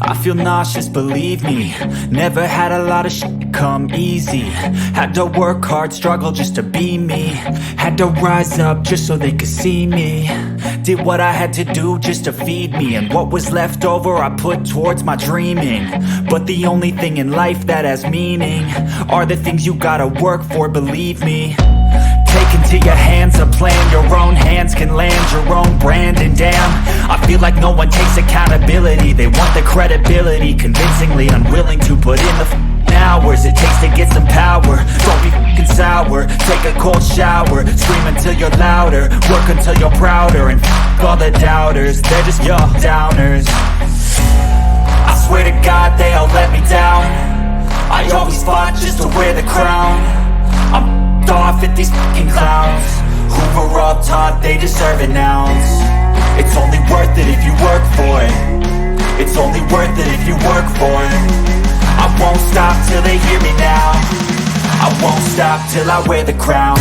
I feel nauseous, believe me. Never had a lot of shit come easy. Had to work hard, struggle just to be me. Had to rise up just so they could see me. Did what I had to do just to feed me. And what was left over I put towards my dreaming. But the only thing in life that has meaning are the things you gotta work for, believe me. Take into your hands a plan. Your own hands can land your own brand. And damn, I feel like no one takes accountability. They want the credibility, convincingly unwilling to put in the hours it takes to get some power. Don't be f***ing sour. Take a cold shower. Scream until you're louder. Work until you're prouder. And f*** all the doubters, they're just your downers. I swear to God they all let me down. I always fought just to wear the crown. I'm off at these fucking clowns who were all taught they deserve an ounce. It's only worth it if you work for it. It's only worth it if you work for it. I won't stop till they hear me now. I won't stop till I wear the crown.